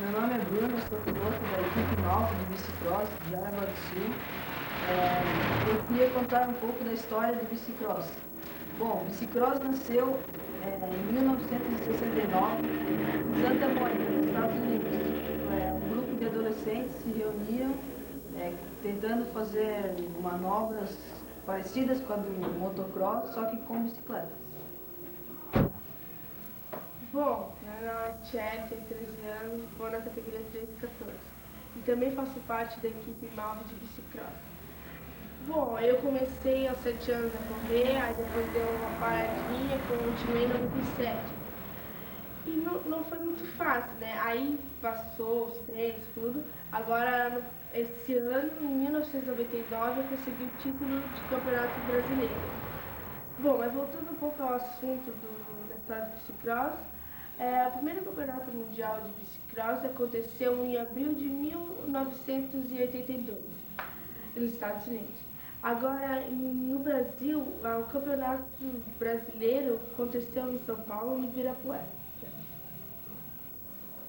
Meu nome é Bruno, eu sou piloto da equipe nova de bicicross de Jaraguá do Sul. Eu queria contar um pouco da história do bicicross. Bom, o bicicross nasceu em 1969 em Santa Mônica, nos Estados Unidos. Um grupo de adolescentes se reuniam tentando fazer manobras parecidas com a do motocross, só que com bicicleta. Bom, meu nome é Tchê, tenho 13 anos, vou na categoria 13 e 14. E também faço parte da equipe Malve de bicicross. Bom, eu comecei aos 7 anos a correr, aí depois deu uma paradinha, continuei em 97. E não foi muito fácil, né? Aí passou os treinos, tudo. Agora, esse ano, em 1999, eu consegui o título de campeonato brasileiro. Bom, mas voltando um pouco ao assunto da história do bicicross, o primeiro campeonato mundial de bicicross aconteceu em abril de 1982, nos Estados Unidos. Agora, no Brasil, o campeonato brasileiro aconteceu em São Paulo, no Ibirapuera.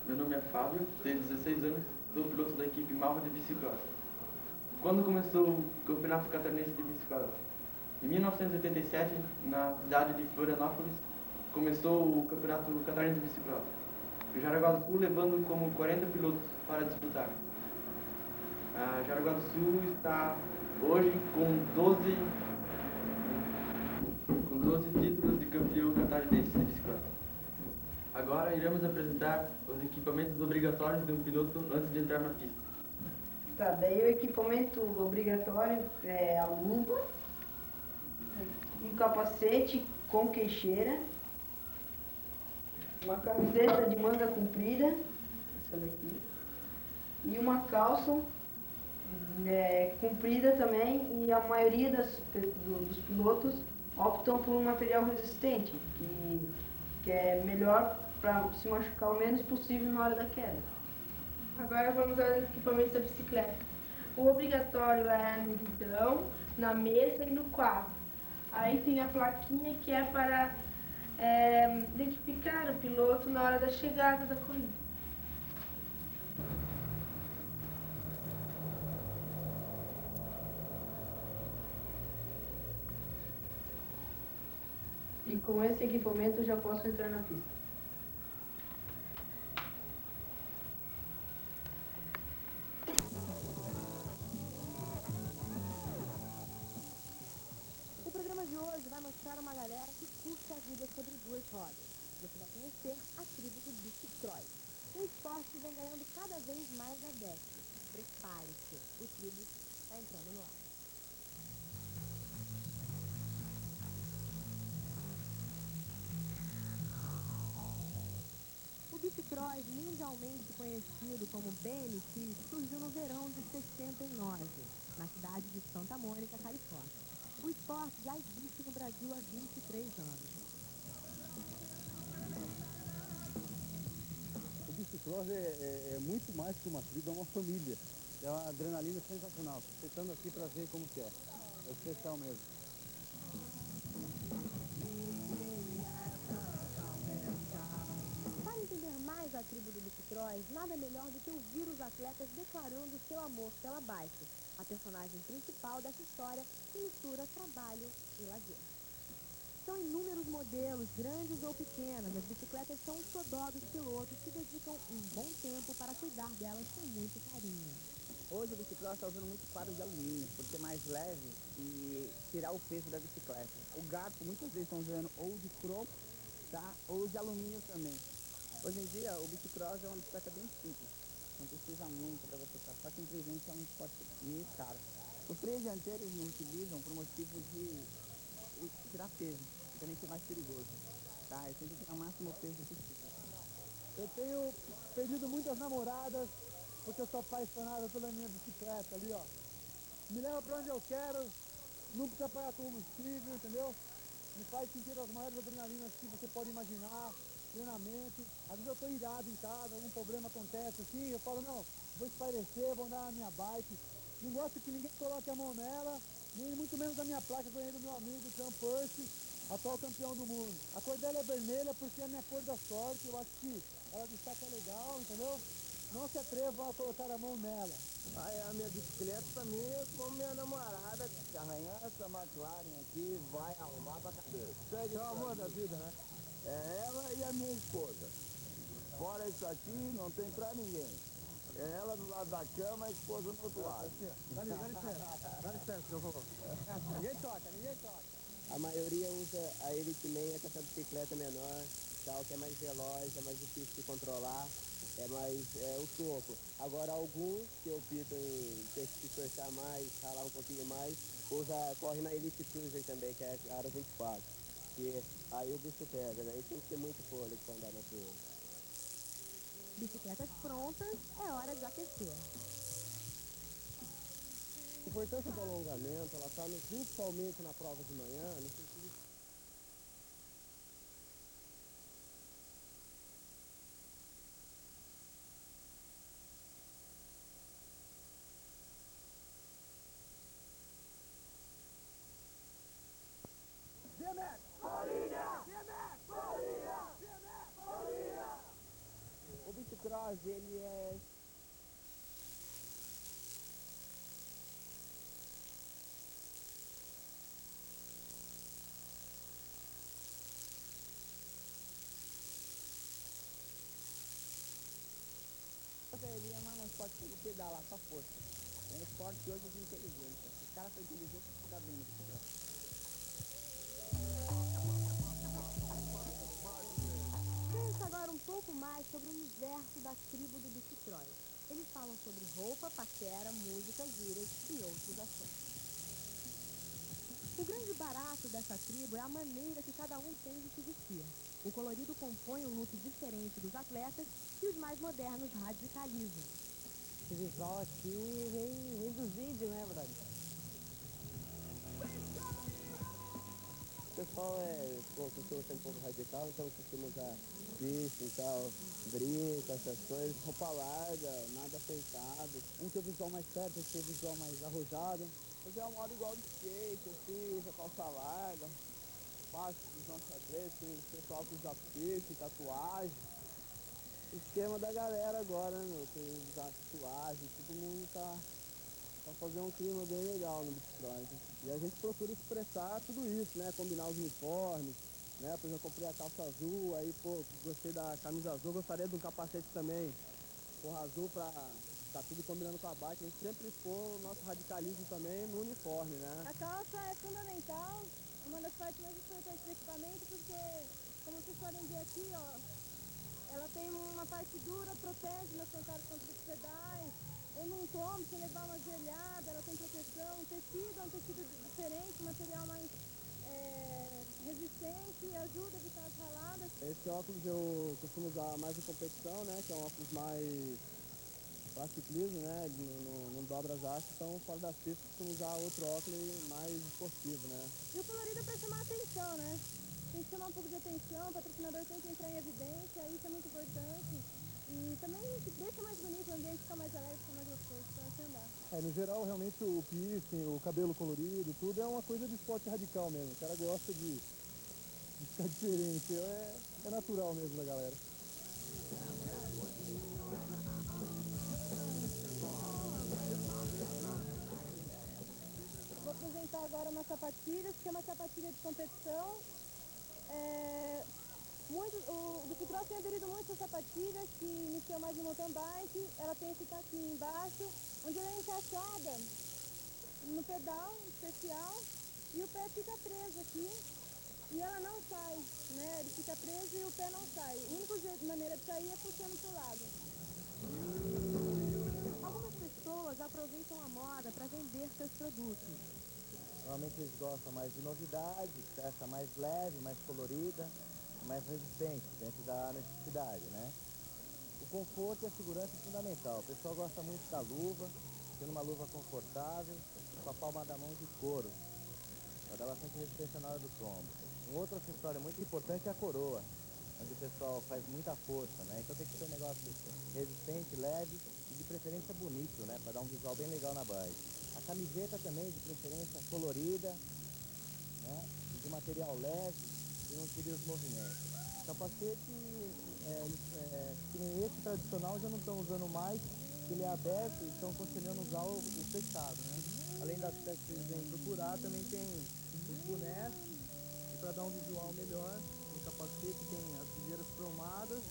Meu nome é Fábio, tenho 16 anos, sou piloto da equipe Malva de Bicicross. Quando começou o Campeonato Catarinense de Bicicross? Em 1987, na cidade de Florianópolis, começou o Campeonato Catarinense de Bicicross. O Jaraguá do Sul levando como 40 pilotos para disputar. A Jaraguá do Sul está hoje com 12 títulos de campeão catarinense de bicicross. Agora iremos apresentar os equipamentos obrigatórios de um piloto antes de entrar na pista. Tá, daí o equipamento obrigatório é a luva, um capacete com queixeira, uma camiseta de manga comprida, essa daqui, e uma calça comprida também, e a maioria dos pilotos optam por um material resistente, que é melhor para se machucar o menos possível na hora da queda. Agora vamos aos equipamentos da bicicleta. O obrigatório é no guidão, na mesa e no quadro. Aí tem a plaquinha que é para identificar o piloto na hora da chegada da corrida. E com esse equipamento eu já posso entrar na pista. O programa de hoje vai mostrar uma galera que curte a vida sobre duas rodas. Você vai conhecer a tribo do bicicross. O esporte vem ganhando cada vez mais adeptos. Prepare-se, o tribo está entrando no ar. O bicicross, mundialmente conhecido como BMX, surgiu no verão de 69, na cidade de Santa Mônica, Califórnia. O esporte já existe no Brasil há 23 anos. O bicicross é muito mais que uma tribo, é uma família. É uma adrenalina sensacional. Você estando aqui para ver como que é. É especial mesmo. Para entender mais a tribo do bicicross, nada melhor do que ouvir os atletas declarando seu amor pela bike, a personagem principal dessa história que mistura trabalho e lazer. São inúmeros modelos, grandes ou pequenas. As bicicletas são o xodó dos pilotos que dedicam um bom tempo para cuidar delas com muito carinho. Hoje o bicicross está usando muito quadro de alumínio, por ser mais leve e tirar o peso da bicicleta. O garfo muitas vezes estão usando ou de cromo, tá? Ou de alumínio também. Hoje em dia o bicicross é uma bicicleta bem simples, não precisa muito para você estar, só que infelizmente é um esporte meio caro. Os freios dianteiros não utilizam por motivo de tirar peso, também ser mais perigoso, tá? E sempre tirar o máximo peso possível. Eu tenho perdido muitas namoradas porque eu sou apaixonado pela minha bicicleta ali, ó. Me leva para onde eu quero, não precisa pagar combustível, entendeu? Me faz sentir as maiores adrenalinas que você pode imaginar, treinamento. Às vezes eu tô irado em casa, algum problema acontece assim, eu falo, não, vou espairecer, vou andar na minha bike. Não gosto que ninguém coloque a mão nela, nem muito menos a minha placa, ganhei do meu amigo John Percy, atual campeão do mundo. A cor dela é vermelha porque é a minha cor da sorte, eu acho que ela destaca legal, entendeu? não se atrevam a colocar a mão nela. Aí a minha bicicleta também é como minha namorada, que arranhar essa McLaren aqui vai arrumar pra cabeça. Segue o amor da vida, né? É ela e a minha esposa. Fora isso aqui, não tem pra ninguém. É ela do lado da cama, a esposa do outro lado. Dá licença, que eu vou. Ninguém toca. A maioria usa a Elite Meia, que é essa bicicleta menor, tal, que é mais veloz, é mais difícil de controlar, é mais o topo. Agora alguns que optam em ter que se esforçar mais, ralar um pouquinho mais, corre na Elite Cruiser também, que é a Aro 24. Que aí o bicho pega, né? E tem que ter muito fôlego para andar na rua. Bicicletas prontas, é hora de aquecer. A importância do alongamento, ela está principalmente na prova de manhã, no sentido de... O bicicross, ele é... Ele é um esporte que ele pedala, só força. É um esporte hoje de inteligência. Os caras são inteligentes e se dá bem no bicicross. Pensa agora um pouco mais sobre o universo da tribo do bicicross. Eles falam sobre roupa, paquera, música, gírias e outros assuntos. O grande barato dessa tribo é a maneira que cada um tem de se vestir. O colorido compõe um look diferente dos atletas e os mais modernos radicalizam. Esse visual aqui vem dos vídeos, né, brother? O pessoal costuma ser um pouco radical, então costuma usar piercing e tal, brinco, essas coisas, roupa larga, nada apertado. Um tem o visual mais certo, outro tem o visual mais arrojado. Mas é uma moda igual de skate, assim, usa calça larga, baixo, visão xadrez, tem o pessoal que usa piercing, tatuagem. O esquema da galera agora, né, meu? Tem usar tatuagem, todo mundo tá fazendo um clima bem legal no bicicross. E a gente procura expressar tudo isso, né? Combinar os uniformes, né? Por exemplo, eu comprei a calça azul, aí, pô, gostei da camisa azul, gostaria de um capacete também, porra azul pra tá tudo combinando com a bike. A gente sempre expor o nosso radicalismo também no uniforme, né? A calça é fundamental, é uma das partes mais importantes do equipamento, porque, como vocês podem ver aqui, ó, ela tem uma parte dura, protege meus pencados contra os pedais. Eu não tomo, se eu levar uma joelhada, ela tem proteção. O tecido é um tecido diferente, um material mais resistente, ajuda a evitar as raladas. Esse óculos eu costumo usar mais em competição, né? Que é um óculos mais para ciclismo, né? Ele não dobra as hastes, então fora das pistas costumo usar outro óculos mais esportivo, né? E o colorido é para chamar a atenção, né? Tem que chamar um pouco de atenção, o patrocinador tem que entrar em evidência, isso é muito importante. E também deixa mais bonito, o ambiente fica mais alegre, fica mais gostoso para você andar. No geral, realmente o piercing, o cabelo colorido, tudo é uma coisa de esporte radical mesmo. O cara gosta de ficar diferente. É natural mesmo da galera. Vou apresentar agora uma sapatilha, que é uma sapatilha de competição. O bicicross tem aderido muito a sapatilha, que iniciou mais no mountain bike. Ela tem esse taquinho embaixo, onde ela é encaixada no pedal especial e o pé fica preso aqui. E ela não sai, né? Ele fica preso e o pé não sai. A única maneira de sair é puxando pro lado. Algumas pessoas aproveitam a moda para vender seus produtos. Normalmente eles gostam mais de novidade, peça mais leve, mais colorida, mais resistente, dentro da necessidade, né? O conforto e a segurança é fundamental. O pessoal gosta muito da luva, tendo uma luva confortável, com a palma da mão de couro. Vai dar bastante resistência na hora do tombo. Um outro acessório muito importante é a coroa, onde o pessoal faz muita força, né? Então tem que ser um negócio resistente, leve e de preferência bonito, né? Para dar um visual bem legal na bike. A camiseta também, de preferência colorida, né? De material leve e não tire os movimentos. O capacete, que nem bicicleta tradicional já não estão usando mais, ele é aberto e estão aconselhando usar o fechado, né? Além das peças que eles vêm procurar, também tem os bonés, e para dar um visual melhor, no capacete tem as viseiras cromadas.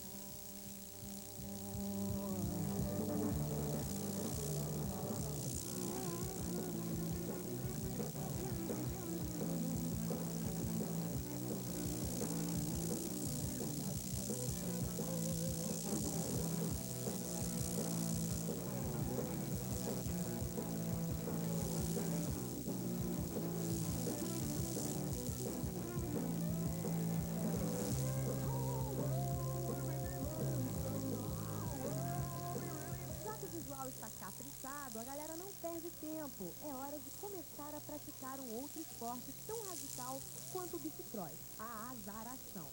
Já que o visual está caprichado, a galera não perde tempo. É hora de começar a praticar um outro esporte tão radical quanto o bicicross, a azaração.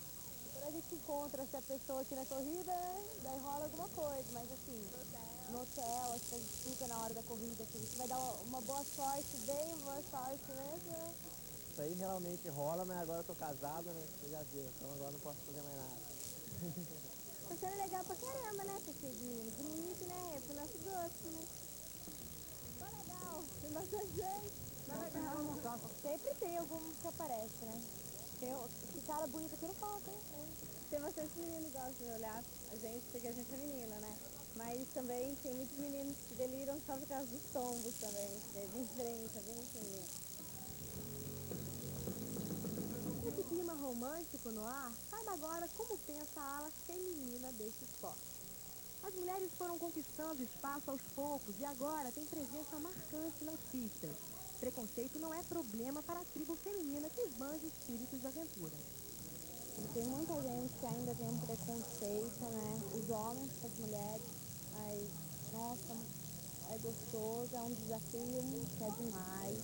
Quando a gente encontra essa pessoa aqui na corrida, daí rola alguma coisa, mas assim, no hotel, acho que a gente fica na hora da corrida, que a gente vai dar uma boa sorte, bem boa sorte mesmo, né? Isso aí realmente rola, mas agora eu tô casado, né? Você já viu, então agora não posso fazer mais nada. Tá sendo legal pra caramba, né, Ceci? De início, né? É pro nosso gosto, né? Tá legal, tem bastante gente. Tá legal. Sempre tem algum que aparece, né? Que cara bonito aqui não falta, né? Tem bastante menino que gosta de olhar a gente, porque a gente é menina, né? Mas também tem muitos meninos que deliram só por causa dos tombos também. É bem diferente, é bem diferente. Esse clima romântico no ar, saiba agora como pensa a ala feminina deste esporte. As mulheres foram conquistando espaço aos poucos e agora tem presença marcante nas pistas. Preconceito não é problema para a tribo feminina que esbanja espíritos de aventura. Tem muita gente que ainda tem um preconceito, né? Os homens com as mulheres, mas, nossa, é gostoso, é um desafio que é demais.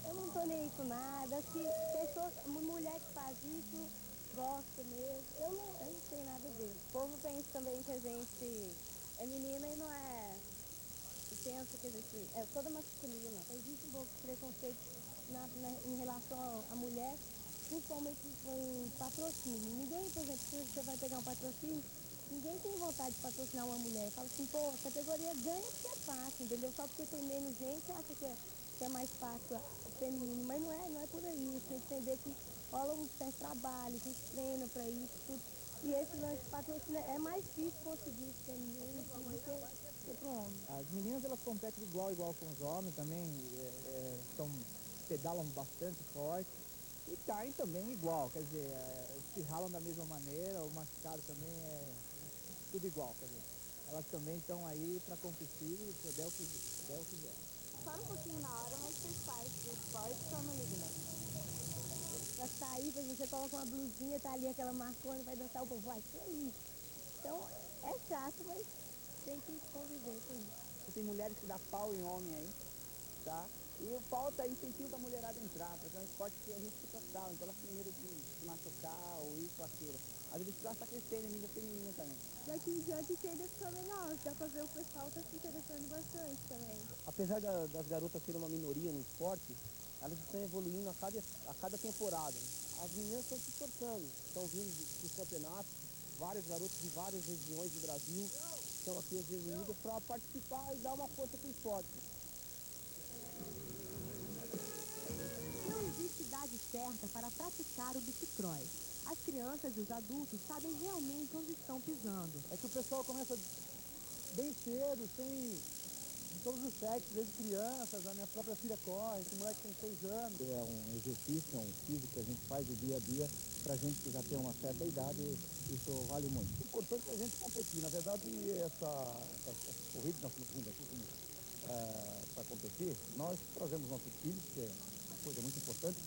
Eu não tô nem aí com nada, se pessoa, mulher que faz isso, gosta mesmo, eu não sei nada a ver. O povo pensa também que a gente é menina e não é, e pensa que a gente é toda masculina. Existe um pouco de preconceito em relação à mulher, principalmente em patrocínio. Ninguém, por exemplo, se você vai pegar um patrocínio, ninguém tem vontade de patrocinar uma mulher. Fala assim, pô, a categoria ganha porque é fácil, entendeu? Só porque tem menos gente, acha que é mais fácil o feminino. Mas não é por aí. Você tem que entender que rola um certo trabalho, a gente treina pra isso, tudo. E esse lance de patrocínio é mais difícil conseguir feminino tudo, do que pro homem. As meninas elas competem igual com os homens também, pedalam bastante forte e caem também igual, quer dizer, se ralam da mesma maneira, o machucado também é tudo igual, quer dizer, elas também estão aí para competir e se der o que der. Para um pouquinho na hora, mas fez parte do esporte, só não liga não. Pra sair, por exemplo, você coloca uma blusinha, tá ali aquela marcona, vai dançar, o povo vai, que é isso? Então, é chato, mas tem que conviver com isso. Tem mulheres que dá pau em homem aí, tá? E falta incentivo da mulherada a entrar, porque é um esporte que a gente fica total, então elas têm medo de se machucar ou isso ou aquilo. A bicicleta está crescendo em nível feminino também. Daqui em diante isso ainda fica legal, dá pra ver o pessoal tá se interessando bastante também. Apesar das garotas serem uma minoria no esporte, elas estão evoluindo a cada temporada. As meninas estão se esforçando, estão vindo dos campeonatos, vários garotos de várias regiões do Brasil estão aqui reunidos para participar e dar uma força para o esporte. Não existe idade certa para praticar o bicicross. As crianças e os adultos sabem realmente onde estão pisando. É que o pessoal começa bem cedo, de todos os sexos, desde crianças, a minha própria filha corre, esse moleque tem 6 anos. É um exercício, é um físico que a gente faz do dia a dia, pra gente que já tem uma certa idade, isso vale muito. O importante é a gente competir, na verdade, essa corrida que nós estamos vindo aqui para competir, nós trazemos nossos filhos, que é uma coisa muito importante.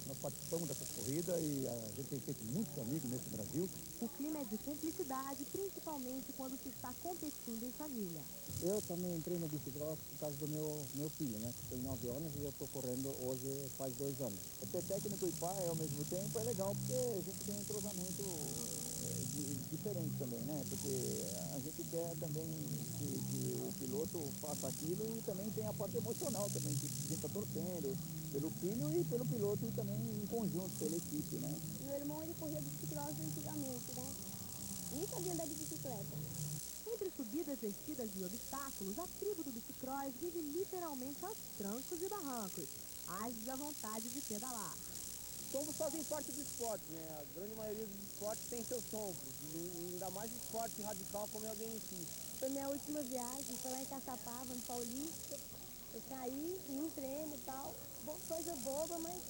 Nós participamos dessas corridas e a gente tem feito muitos amigos nesse Brasil. O clima é de cumplicidade, principalmente quando se está competindo em família. Eu também entrei no bicicross por causa do meu filho, né? Que tem 9 anos e eu estou correndo hoje faz 2 anos. Ser técnico e pai ao mesmo tempo é legal porque a gente tem um entrosamento diferente também, né? Porque a gente quer também que o piloto faça aquilo e também tem a parte emocional também, que a gente está torcendo pelo filho e pelo piloto e também em conjunto, pela equipe, né? Meu irmão, ele corria bicicross antigamente, né? Nem sabia andar de bicicleta. Quem descidas e obstáculos, a tribo do bicicross vive literalmente aos trancos e barrancos. Haja vontade de pedalar. Tombos fazem parte do esporte, né? A grande maioria dos esportes tem seus tombos, e ainda mais esporte radical como é o BMX. Foi minha última viagem, foi lá em Caçapava, no Paulista. Eu caí em um treino e tal. Coisa boba, mas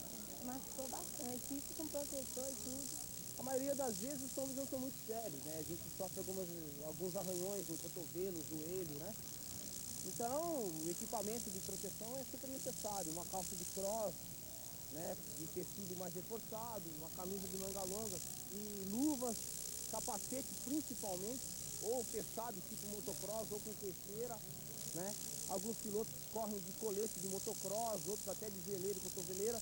machucou bastante. Isso com protetor e tudo. A maioria das vezes os tombos não são muito sérios, né? A gente sofre alguns arranhões no cotovelo, joelho, né? Então, o equipamento de proteção é super necessário. Uma calça de cross, né, de tecido mais reforçado, uma camisa de manga longa e luvas, capacete principalmente, ou fechado tipo motocross ou com terceira, né? Alguns pilotos correm de colete de motocross, outros até de geleira e cotoveleira,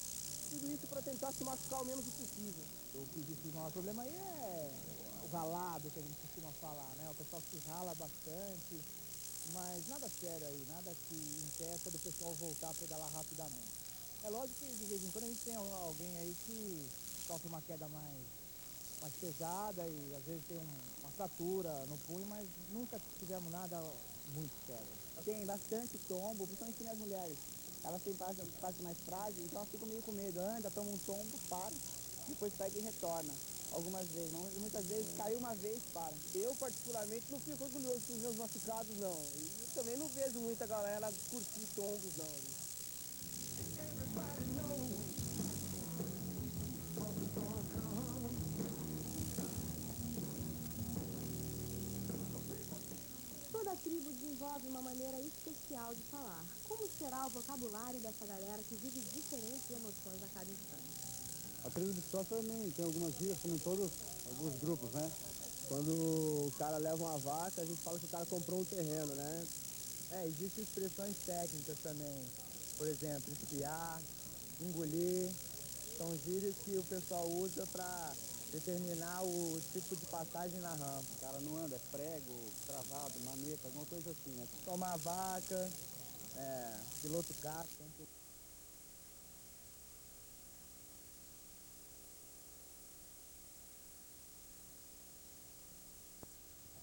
tudo isso para tentar se machucar o menos possível. O que existe o maior problema aí é o ralado que a gente costuma falar, né? O pessoal se rala bastante, mas nada sério aí, nada que impeça do pessoal voltar a pedalar rapidamente. É lógico que de vez em quando a gente tem alguém aí que sofre uma queda mais pesada e às vezes tem uma fratura no punho, mas nunca tivemos nada muito sério. Tem bastante tombo, principalmente nas mulheres. Elas têm parte mais frágil, então elas ficam meio com medo. Anda, toma um tombo, para, depois pega e retorna. Algumas vezes, não, muitas vezes caiu uma vez, para. Eu particularmente não fico orgulhoso com os meus machucados, não. E eu também não vejo muita galera curtir tombos, não. Toda tribo desenvolve uma maneira especial de falar. Como será o vocabulário dessa galera que vive diferentes emoções a cada instante? A tribo de Bicicross também tem algumas gírias, como em todos alguns grupos, né? Quando o cara leva uma vaca, a gente fala que o cara comprou um terreno, né? Existem expressões técnicas também. Por exemplo, espiar, engolir. São gírias que o pessoal usa para determinar o tipo de passagem na rampa. O cara não anda, é prego, travado, maneta, alguma coisa assim, né? Tomar vaca, piloto casca.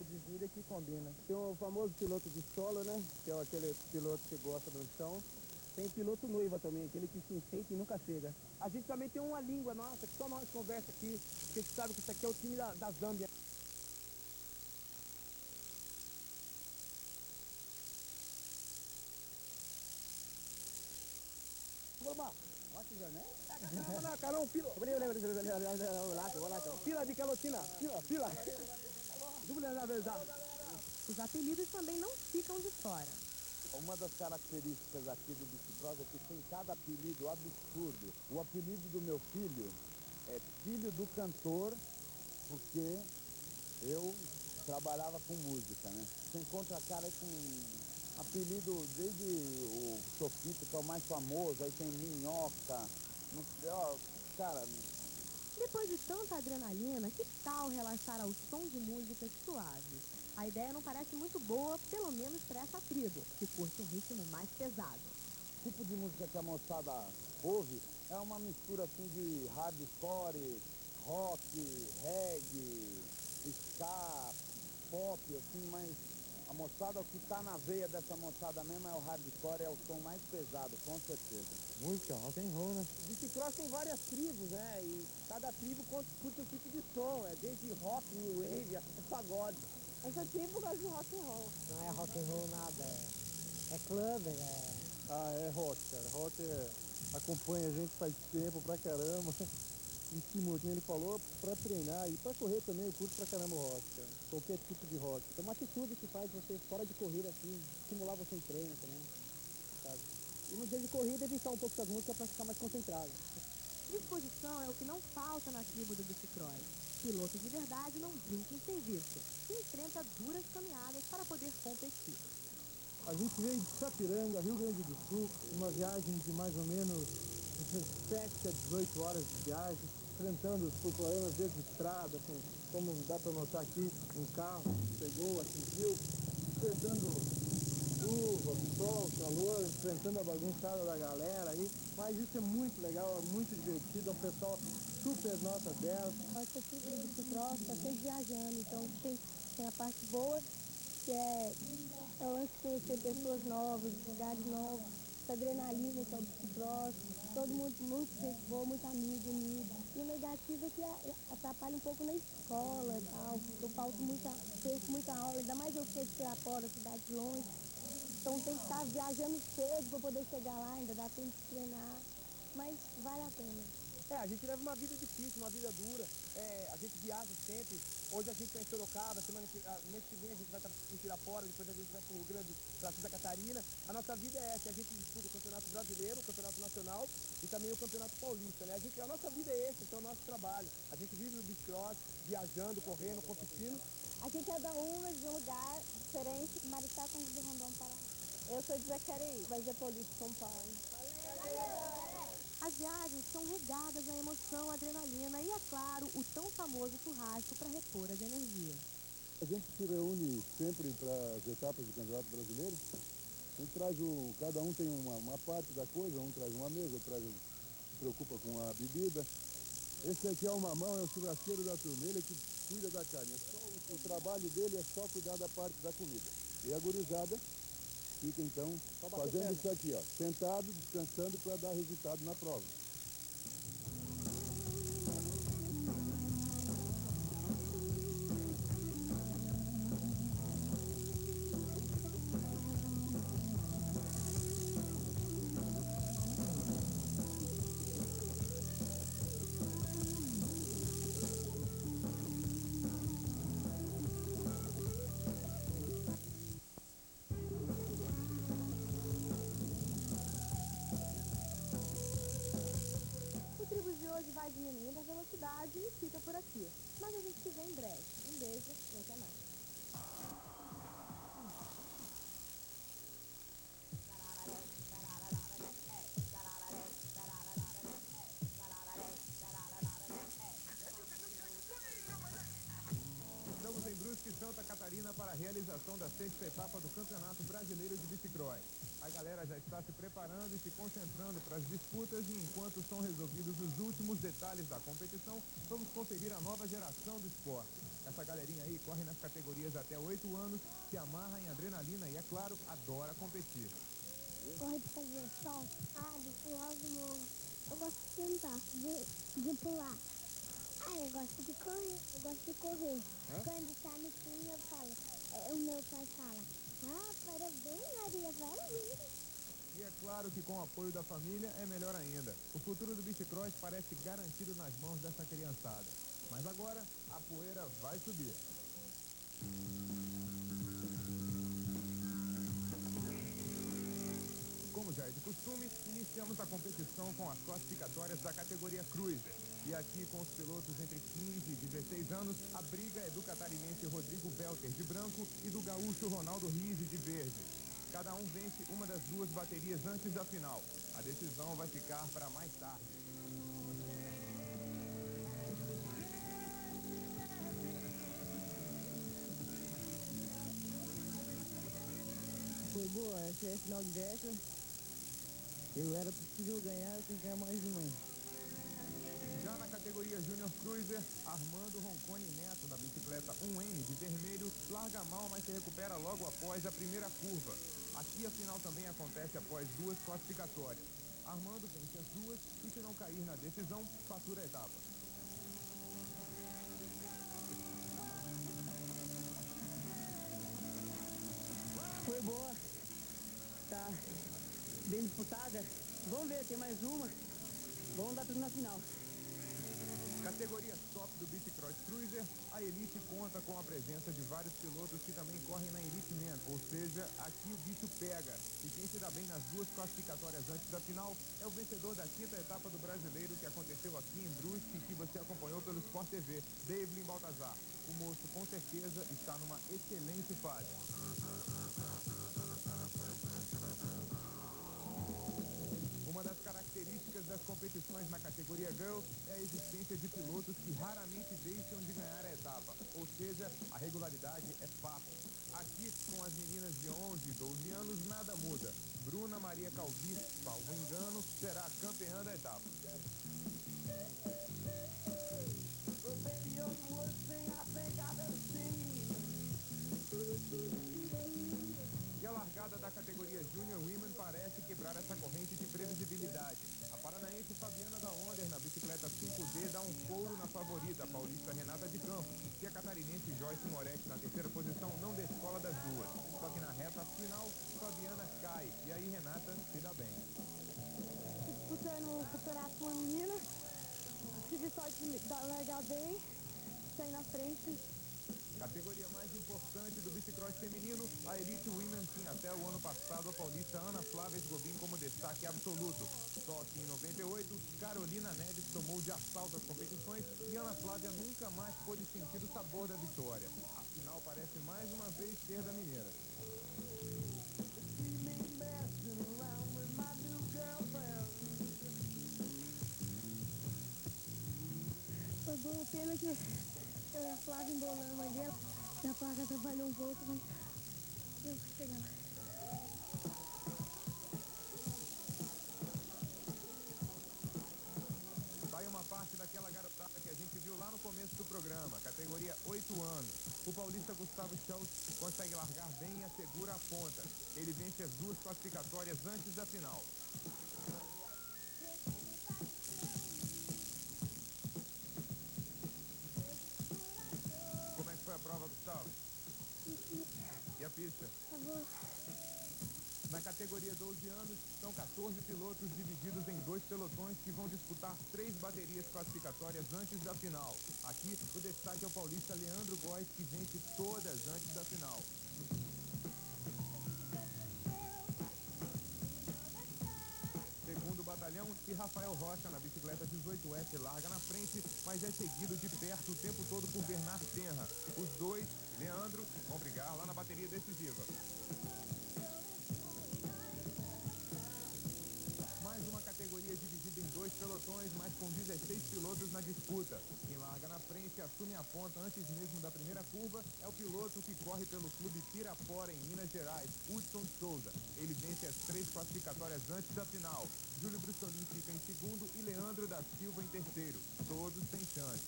De gíria que combina. Tem o famoso piloto de solo, né? Que é aquele piloto que gosta do chão. Tem piloto noiva também, aquele que se enfeita e nunca chega. A gente também tem uma língua nossa, que só nós conversa aqui, porque você sabe que isso aqui é o time da Zâmbia. Fila de calotina, fila. Os apelidos também não ficam de fora. Uma das características aqui do bicicross é que tem cada apelido absurdo. O apelido do meu filho é filho do cantor, porque eu trabalhava com música, né? Você encontra cara com apelido desde o Sofito, que é o mais famoso, aí tem Minhoca, não sei, ó, cara... Depois de tanta adrenalina, que tal relaxar ao som de músicas suaves? A ideia não parece muito boa, pelo menos para essa tribo, que curte um ritmo mais pesado. O tipo de música que a moçada ouve é uma mistura assim de hardcore, rock, reggae, ska, pop, assim, mas a moçada, o que tá na veia dessa moçada mesmo é o hardcore, é o som mais pesado, com certeza. Música, rock and roll, né? Bicicross tem várias tribos, né? E cada tribo curte um tipo de som, é desde rock, new wave, até pagode. Essa tribo gosta de rock and roll. Não é rock and roll nada, é clubber, é rock, cara. Rock acompanha a gente faz tempo pra caramba. Estimula, como ele falou, pra treinar e pra correr também, eu curto pra caramba o rock, cara. Qualquer tipo de rock. É uma atitude que faz você, fora de corrida, assim, estimular você em treino também, sabe? E no dia de corrida, evitar um pouco das músicas pra ficar mais concentrado. Disposição é o que não falta na tribo do bicicross. Piloto de verdade não brinca em serviço e enfrenta duras caminhadas para poder competir. A gente veio de Sapiranga, Rio Grande do Sul, uma viagem de mais ou menos 17 a 18 horas de viagem, enfrentando os problemas de estrada, como dá para notar aqui, um carro pegou, atingiu, enfrentando chuva, sol, calor, enfrentando a bagunçada da galera aí, mas isso é muito legal, é muito divertido, é um pessoal super nota 10. Essa tribo do bicicross está sempre viajando, então tem a parte boa que é o lance de conhecer pessoas novas, lugares novos, essa adrenalina que é o bicicross, todo mundo muito gente boa, muito amigo, unido. E o negativo é que atrapalha um pouco na escola e tal, eu perco muita aula, ainda mais eu que sou de Pirapora, cidade longe, então tem que estar viajando cedo para poder chegar lá, ainda dá tempo de treinar, mas vale a pena. A gente leva uma vida difícil, uma vida dura, a gente viaja sempre. Hoje a gente está em Sorocaba, mês que vem a gente vai estar em Pirapora, depois a gente vai para o Rio Grande, para Santa Catarina. A nossa vida é essa, a gente disputa o Campeonato Brasileiro, o Campeonato Nacional e também o Campeonato Paulista, né? A nossa vida é esse, então é o nosso trabalho. A gente vive no bicicross, viajando, correndo, competindo. A gente é da UMA, de um lugar diferente, Maricá, São José do Rondon, Paraná. Eu sou de Jacareí, mas é Paulista, São Paulo. As viagens são regadas à emoção, adrenalina e, é claro, o tão famoso churrasco para repor as energias. A gente se reúne sempre para as etapas do Campeonato Brasileiro. A gente traz cada um tem uma parte da coisa, um traz uma mesa, se preocupa com a bebida. Esse aqui é o Mamão, é o churrasqueiro da turma, ele é que cuida da carne. O trabalho dele é só cuidar da parte da comida. E a gurizada fica então fazendo isso aqui, ó, sentado, descansando para dar resultado na prova. O Tribos de hoje vai diminuindo a velocidade e fica por aqui. Mas a gente se vê em breve. Um beijo e até mais. Estamos em Brusque, Santa Catarina, para a realização da 6ª etapa do Campeonato Brasileiro de Bicicross. A galera já está se preparando e se concentrando para as disputas e enquanto são resolvidos os últimos detalhes da competição, vamos conferir a nova geração do esporte. Essa galerinha aí corre nas categorias até 8 anos, se amarra em adrenalina e, é claro, adora competir. Corre de fazer sol, de pular do morro. Eu gosto de tentar, de pular. Eu gosto de correr, Quando tá no fim, eu falo, o meu pai fala, parabéns, Maria, vai vir. E é claro que com o apoio da família é melhor ainda. O futuro do bicicross parece garantido nas mãos dessa criançada. Mas agora a poeira vai subir. Como já é de costume, iniciamos a competição com as classificatórias da categoria Cruiser. E aqui, com os pilotos entre 15 e 16 anos, a briga é do catarinense Rodrigo Belter de branco e do gaúcho Ronaldo Rizzi de verde. Cada um vence uma das duas baterias antes da final. A decisão vai ficar para mais tarde. Foi boa, essa é a final de década. Eu era possível ganhar, eu tenho que ganhar mais uma aí. Já na categoria Júnior Cruiser, Armando Roncone Neto, da bicicleta 1N de vermelho, larga mal, mas se recupera logo após a primeira curva. Aqui a final também acontece após duas classificatórias. Armando vence as duas e, se não cair na decisão, fatura a etapa. Foi boa, tá bem disputada. Vamos ver, tem mais uma. Vamos dar tudo na final. Categoria top do Bicicross Cruiser, a Elite conta com a presença de vários pilotos que também correm na Elite Man, ou seja, aqui o bicho pega. E quem se dá bem nas duas classificatórias antes da final é o vencedor da 5ª etapa do Brasileiro, que aconteceu aqui em Brusque e que você acompanhou pelo Sport TV, Devlin Baltazar. O moço com certeza está numa excelente fase. Uma das características das competições na categoria Girls é a existência de pilotos que raramente deixam de ganhar a etapa, ou seja, a regularidade é fato. Aqui, com as meninas de 11 e 12 anos, nada muda. Bruna Maria Calvi, salvo engano, será a campeã da etapa. Baby, you're the worst thing I think I've ever seen. Junior Women parece quebrar essa corrente de previsibilidade. A paranaense Fabiana da Onder, na bicicleta 5D, dá um couro na favorita, a paulista Renata de Campos, e a catarinense Joyce Moretti, na terceira posição, não descola das duas. Só que na reta final, Fabiana cai, e aí Renata se dá bem. Disputando o campeonato com a menina, tive sorte de largar bem, sair na frente. Categoria mais importante do bicicross feminino, a Elite Women tinha até o ano passado a paulista Ana Flávia Esgobin como destaque absoluto. Só que em 98, Carolina Neves tomou de assalto as competições e Ana Flávia nunca mais pôde sentir o sabor da vitória. A final parece mais uma vez ser da mineira. Foi bom, pena que eu e a Flávia embolamos a mãe dela. E a placa atrapalhou um pouco, mas eu cheguei lá. Sai uma parte daquela garotada que a gente viu lá no começo do programa, categoria 8 anos. O paulista Gustavo Schultz consegue largar bem e assegura a ponta. Ele vence as duas classificatórias antes da final. Como é que foi a prova, Gustavo? E a pista? Tá bom. Na categoria 12 anos, são 14 pilotos divididos em 2 pelotões que vão disputar 3 baterias classificatórias antes da final. Aqui, o destaque é o paulista Leandro Góes, que vence todas antes da final. Segundo batalhão, e Rafael Rocha, na bicicleta 18S, larga na frente, mas é seguido de perto o tempo todo por Bernard Tenra. Os dois, Leandro, vão brigar lá na bateria decisiva. Mais uma categoria dividida em 2 pelotões, mas com 16 pilotos na disputa. Quem larga na frente, assume a ponta antes mesmo da primeira curva, é o piloto que corre pelo clube Pirapora, em Minas Gerais, Hudson Souza. Ele vence as 3 classificatórias antes da final. Júlio Brussolin fica em segundo e Leandro da Silva em terceiro. Todos sem chance.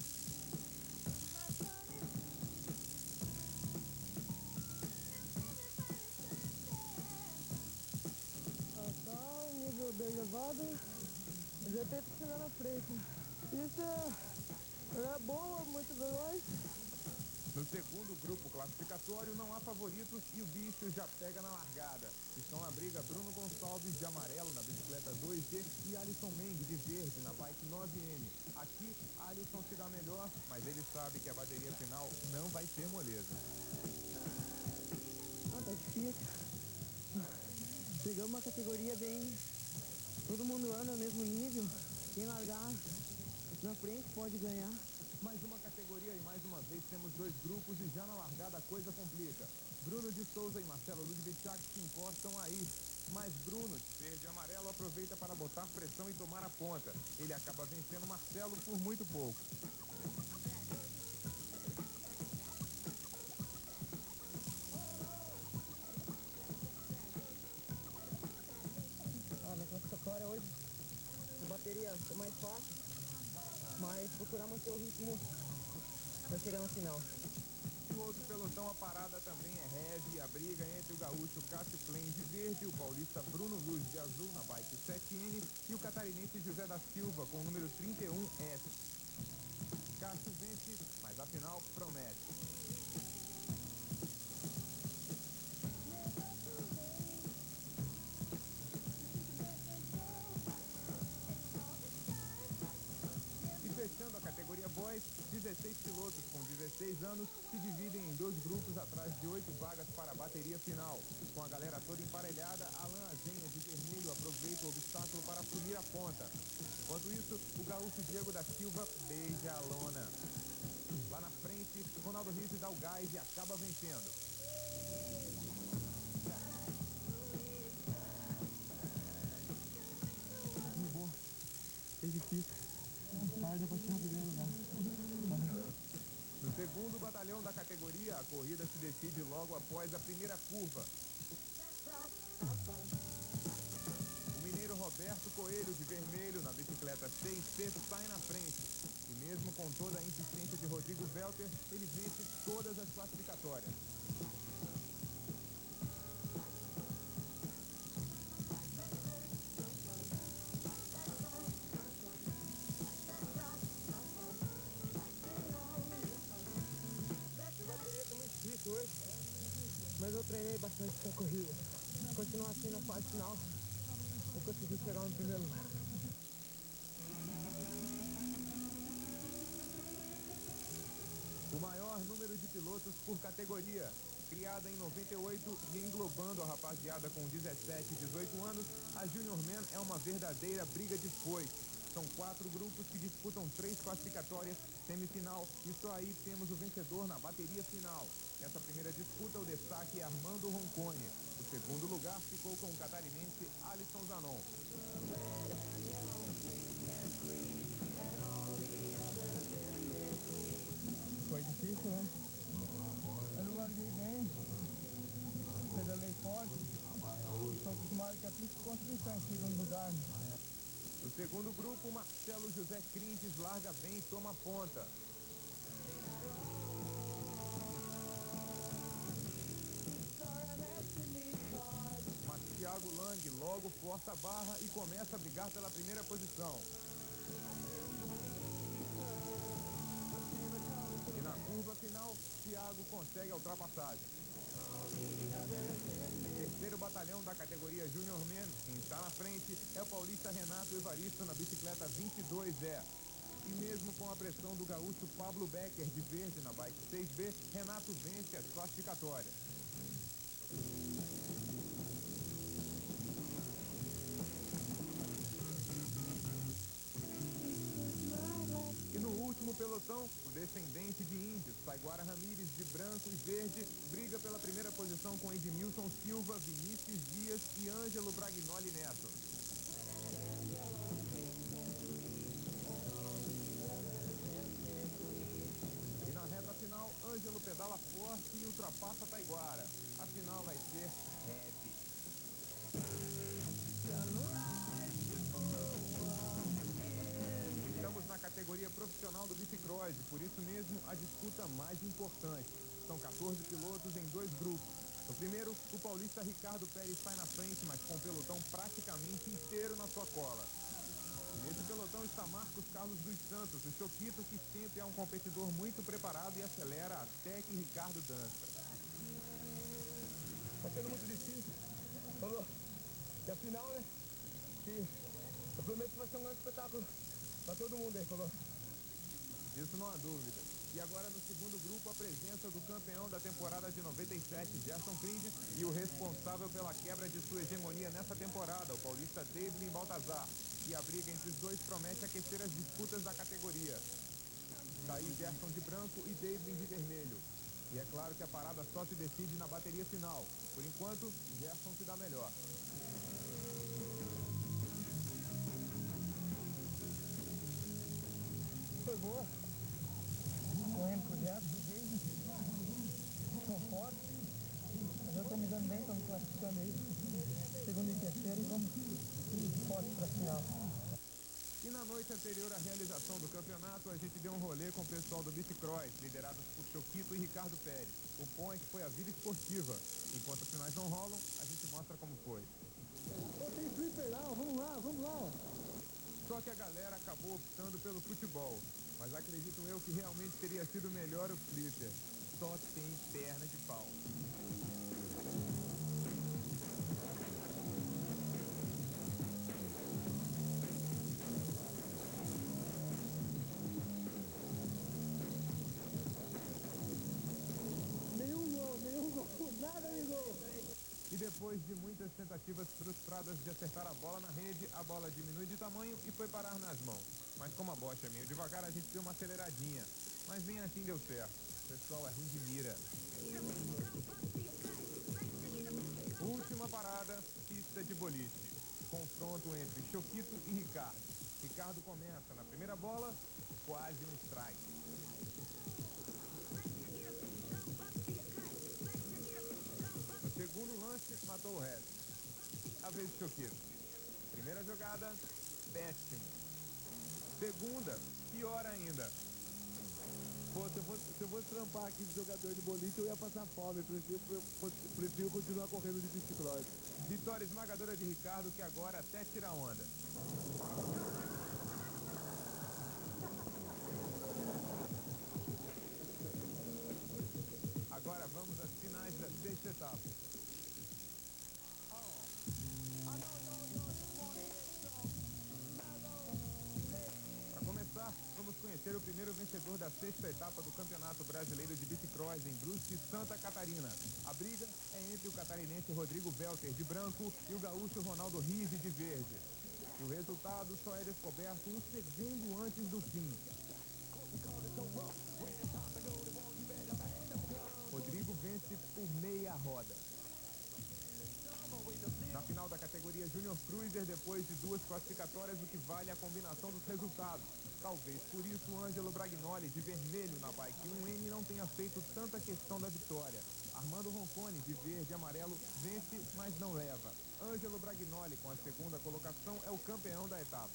Só o nível bem elevado, já teve que chegar na frente. Isso é bom, é muito veloz. No segundo grupo classificatório não há favoritos e o bicho já pega na largada. Estão na briga Bruno Gonçalves de amarelo na bicicleta 2D e Alisson Mendes de verde na bike 9M. Aqui, Alisson se dá melhor, mas ele sabe que a bateria final não vai ser moleza. Tá difícil. Pegamos uma categoria bem... Todo mundo anda no mesmo nível. Quem largar na frente pode ganhar. Mais uma categoria e mais uma vez temos 2 grupos e já na largada a coisa complica. Bruno de Souza e Marcelo Ludvichak se encostam aí. Mas Bruno, de verde e amarelo, aproveita para botar pressão e tomar a ponta. Ele acaba vencendo Marcelo por muito pouco. Na classificatória hoje, a bateria é mais fácil, mas procurar manter o ritmo para chegar no final. No outro pelotão, a parada também é heavy. A briga entre o gaúcho Cássio Plain de verde, o paulista Bruno Luz de azul na bike 7N e o catarinense José da Silva com o número 31S. Cássio vence, mas a final promete. Fechando a categoria Boys, 16 pilotos com 16 anos se dividem em 2 grupos atrás de 8 vagas para a bateria final. Com a galera toda emparelhada, Alan Azenha de vermelho aproveita o obstáculo para assumir a ponta. Enquanto isso, o gaúcho Diego da Silva beija a lona. Lá na frente, Ronaldo Rizzi dá o gás e acaba vencendo. Muito bom. É difícil. No segundo batalhão da categoria, a corrida se decide logo após a primeira curva. O mineiro Roberto Coelho, de vermelho, na bicicleta 6C, sai na frente. E mesmo com toda a insistência de Rodrigo Velter, ele vence todas as classificatórias. mas eu treinei bastante essa corrida. Se continuar assim na fase final, vou conseguir chegar no primeiro lugar. O maior número de pilotos por categoria. Criada em 98 e englobando a rapaziada com 17 e 18 anos, a Junior Man é uma verdadeira briga de foice. São 4 grupos que disputam 3 classificatórias, semifinal, e só aí temos o vencedor na bateria final. Nessa primeira disputa, o destaque é Armando Roncone. O segundo lugar ficou com o catarinense Alisson Zanon. Foi difícil, né? Mas eu larguei bem, pedalei forte, estou acostumado que a pista conseguiu estar em segundo lugar. No segundo grupo, Marcelo José Crintes larga bem e toma ponta. Mas Thiago Lang logo força a barra e começa a brigar pela primeira posição. E na curva final, Thiago consegue a ultrapassagem. Terceiro batalhão da categoria Junior Man, quem está na frente é o paulista Renato Evaristo na bicicleta 22E. E mesmo com a pressão do gaúcho Pablo Becker de verde na bike 6B, Renato vence as classificatórias. E no último pelotão, o descendente de índios, Taiguara Ramírez, de branco e verde, briga pela primeira posição com Edmilson Silva, Vinícius Dias e Ângelo Bragnoli Neto. E na reta final, Ângelo pedala forte e ultrapassa Taiguara. A final vai ser heavy. Estamos na categoria profissional do bicicross, por isso mesmo a disputa mais importante. São 14 pilotos em 2 grupos. No primeiro, o paulista Ricardo Pérez sai na frente, mas com o pelotão praticamente inteiro na sua cola. Nesse pelotão está Marcos Carlos dos Santos, o Choquito, que sempre é um competidor muito preparado e acelera até que Ricardo dança. Tá sendo muito difícil, falou, que a final, né, que eu prometo que vai ser um grande espetáculo pra todo mundo aí, falou. Isso não há dúvida. E agora no segundo grupo a presença do campeão da temporada de 97, Gerson Crindes, e o responsável pela quebra de sua hegemonia nessa temporada, o paulista David Baltazar. E a briga entre os dois promete aquecer as disputas da categoria. Tá aí Gerson de branco e David de vermelho. E é claro que a parada só se decide na bateria final. Por enquanto, Gerson se dá melhor. Foi boa, correndo com o Gerson, são fortes, mas eu estou me dando bem, estou me classificando aí, segundo e terceiro, e vamos forte para a final. E na noite anterior à realização do campeonato, a gente deu um rolê com o pessoal do Bicicross, liderados por Choquito e Ricardo Pérez. O point foi a vida esportiva. Enquanto as finais não rolam, a gente mostra como foi. Tem flipper lá, vamos lá. Só que a galera acabou optando pelo futebol. Mas acredito eu que realmente teria sido melhor o flipper. Só tem perna de pau. Nenhum gol, nada de gol. E depois de muitas tentativas frustradas de acertar a bola na rede, a bola diminui de tamanho e foi parar nas mãos. Mas como a bocha é meio devagar, a gente deu uma aceleradinha. Mas nem assim deu certo. O pessoal é ruim de mira. Última parada, pista de boliche. Confronto entre Choquito e Ricardo. Ricardo começa na primeira bola, quase um strike. No segundo lance, matou o resto. A vez de Choquito. Primeira jogada, péssimo. Segunda, pior ainda. Pô, se eu fosse trampar aqui de jogador de boliche, eu ia passar fome. Prefiro continuar correndo de bicicleta. Vitória esmagadora de Ricardo, que agora até tira onda. Agora vamos às finais da sexta etapa. da 6ª etapa do Campeonato Brasileiro de Bicicross em Brusque, Santa Catarina. A briga é entre o catarinense Rodrigo Velter, de branco, e o gaúcho Ronaldo Rizzi, de verde. E o resultado só é descoberto um segundo antes do fim. Rodrigo vence por meia roda. Na final da categoria Junior Cruiser, depois de 2 classificatórias, o que vale é a combinação dos resultados. Talvez por isso o Ângelo Bragnoli, de vermelho na bike 1N, não tenha feito tanta questão da vitória. Armando Roncone, de verde e amarelo, vence, mas não leva. Ângelo Bragnoli, com a 2ª colocação, é o campeão da etapa.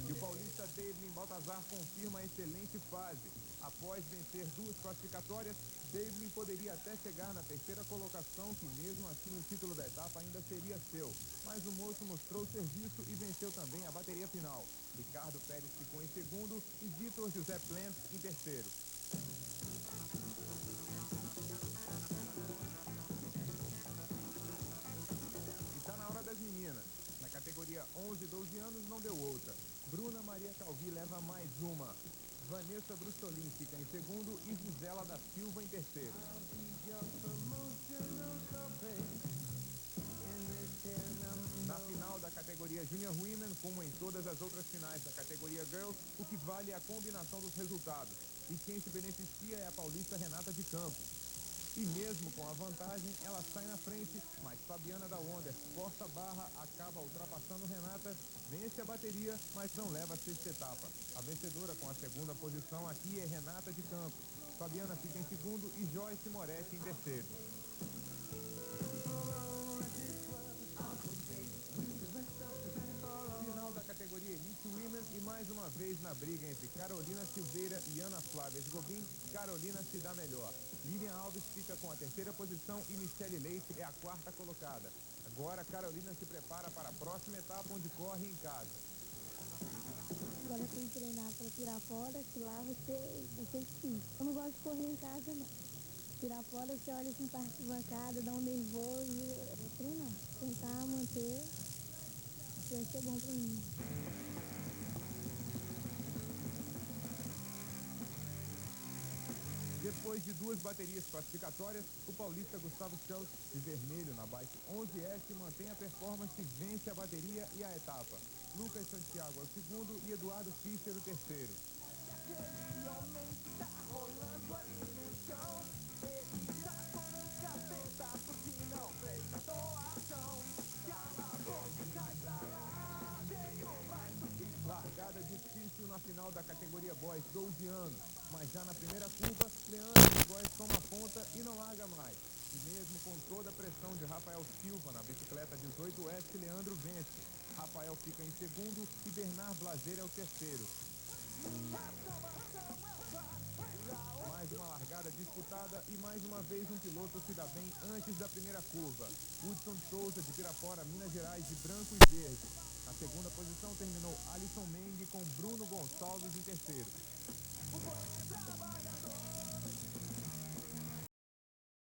E o paulista Devlin Baltazar confirma a excelente fase. Após vencer 2 classificatórias, Devlin poderia até chegar na 3ª colocação, que mesmo assim o título da etapa ainda seria seu. Mas o moço mostrou serviço e venceu também a bateria final. Ricardo Pérez ficou em 2º e Vitor José Plant em 3º. E tá na hora das meninas. Na categoria 11 e 12 anos não deu outra. Bruna Maria Calvi leva mais uma. Vanessa Brustolin fica em 2º e Gisela da Silva em 3º. Na final da categoria Junior Women, como em todas as outras finais da categoria Girls, o que vale é a combinação dos resultados. E quem se beneficia é a paulista Renata de Campos. E mesmo com a vantagem, ela sai na frente, mas Fabiana da Wonder força a barra, acaba ultrapassando Renata, vence a bateria, mas não leva a 6ª etapa. A vencedora com a 2ª posição aqui é Renata de Campos. Fabiana fica em 2º e Joyce Moretti em 3º. Final da categoria Elite Women e mais uma vez na briga entre Carolina Silveira e Ana Flávia Esgobin, Carolina se dá melhor. Lilian Alves fica com a 3ª posição e Michele Leite é a 4ª colocada. Agora Carolina se prepara para a próxima etapa, onde corre em casa. Agora tem que treinar para tirar fora, que lá vai ser difícil. Eu não gosto de correr em casa, não. Tirar fora, você olha assim, parte de bancada, dá um nervoso. Eu vou treinar, tentar manter, que vai ser bom para mim. Depois de 2 baterias classificatórias, o paulista Gustavo Schultz, de vermelho na bike 11S, mantém a performance e vence a bateria e a etapa. Lucas Santiago é o 2º e Eduardo Fischer o 3º. Largada difícil na final da categoria Boys 12 anos, mas já na primeira curva, Leandro de Góes toma a ponta e não larga mais. E mesmo com toda a pressão de Rafael Silva na bicicleta 18S, Leandro vence. Rafael fica em 2º e Bernard Blazer é o 3º. Mais uma largada disputada e mais uma vez um piloto se dá bem antes da primeira curva. Hudson Souza, de Pirapora, Minas Gerais, de branco e verde. Na 2ª posição terminou Alisson Meng com Bruno Gonçalves em 3º.